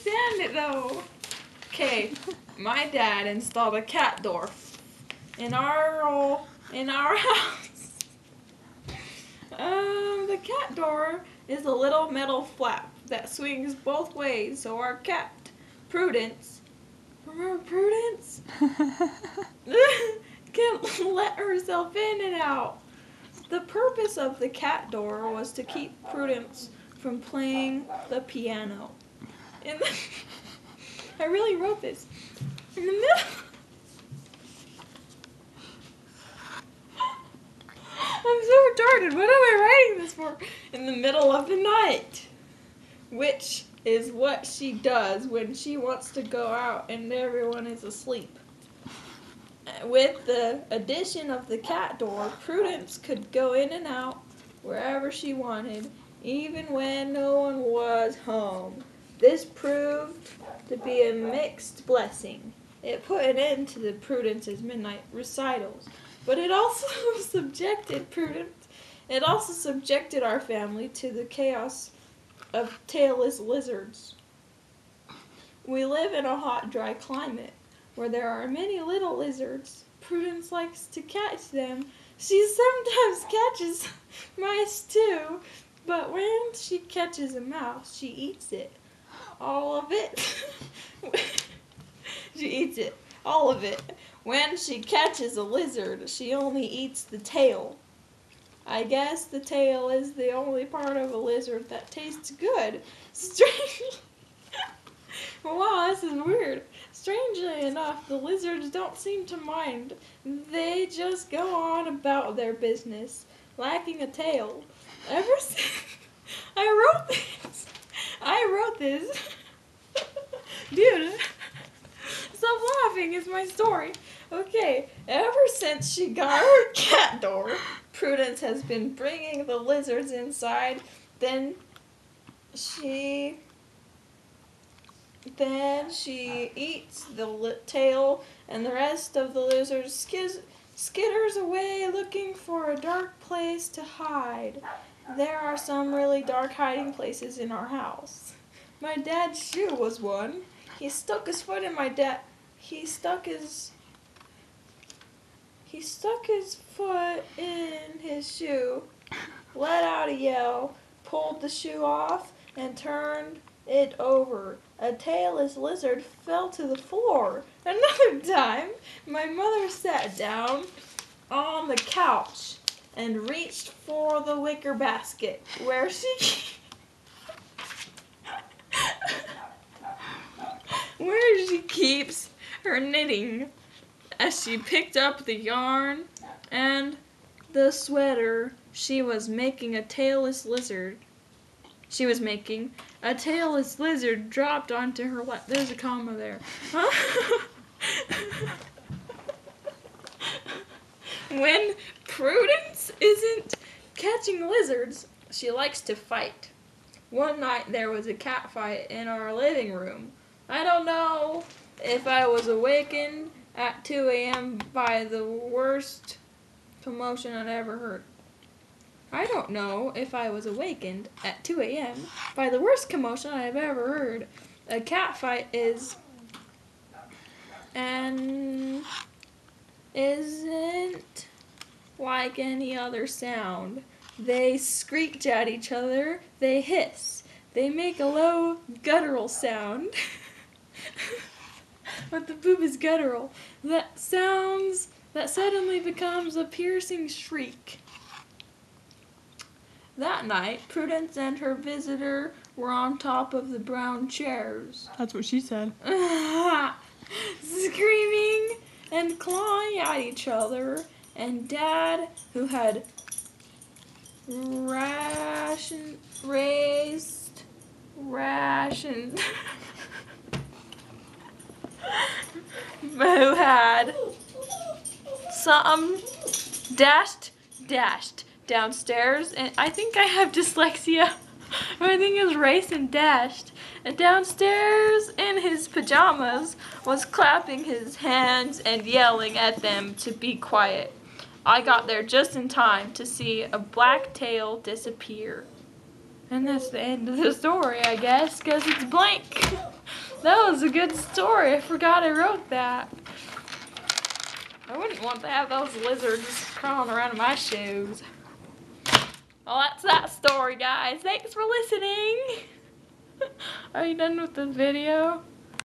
understand it though. Okay, my dad installed a cat door in our house. The cat door is a little metal flap that swings both ways, so our cat, Prudence, remember Prudence? Can let herself in and out. The purpose of the cat door was to keep Prudence from playing the piano. I really wrote this. In the middle. I'm so retarded. What am I writing this for? In the middle of the night. Which is what she does when she wants to go out and everyone is asleep. With the addition of the cat door, Prudence could go in and out wherever she wanted, even when no one was home. This proved to be a mixed blessing. It put an end to the Prudence's midnight recitals, but it also subjected our family to the chaos of tailless lizards. We live in a hot, dry climate where there are many little lizards. Prudence likes to catch them. She sometimes catches mice too, but when she catches a mouse, she eats it. All of it. She eats it. All of it. When she catches a lizard, she only eats the tail. I guess the tail is the only part of a lizard that tastes good. Strange. Wow, this is weird. Strangely enough, the lizards don't seem to mind. They just go on about their business, lacking a tail. Ever since I wrote this. Dude, stop laughing, it's my story. Okay, ever since she got her cat door, Prudence has been bringing the lizards inside. Then she eats the tail, and the rest of the lizard skitters away looking for a dark place to hide. There are some really dark hiding places in our house. My dad's shoe was one. He stuck his foot in foot in his shoe, let out a yell, pulled the shoe off, and turned it over. A tailless lizard fell to the floor. Another time, my mother sat down on the couch and reached for the wicker basket where she keeps her knitting. As she picked up the yarn and the sweater, she was making a tailless lizard dropped onto her lap. There's a comma there. When Prudence isn't catching lizards, she likes to fight. One night there was a cat fight in our living room. I don't know if I was awakened at 2 a.m. by the worst commotion I'd ever heard. I don't know if I was awakened at 2 a.m. by the worst commotion I've ever heard. A cat fight isn't like any other sound. They screech at each other, they hiss, they make a low guttural sound. But the poop is guttural. That suddenly becomes a piercing shriek. That night, Prudence and her visitor were on top of the brown chairs. That's what she said. Screaming and clawing at each other, and Dad, who had rationed who had some dashed downstairs, and I think I have dyslexia. I think it's race and dashed. And downstairs in his pajamas was clapping his hands and yelling at them to be quiet. I got there just in time to see a black tail disappear. And that's the end of the story, I guess, because it's blank. That was a good story. I forgot I wrote that. I wouldn't want to have those lizards crawling around in my shoes. Well, that's that story, guys. Thanks for listening. Are you done with the video?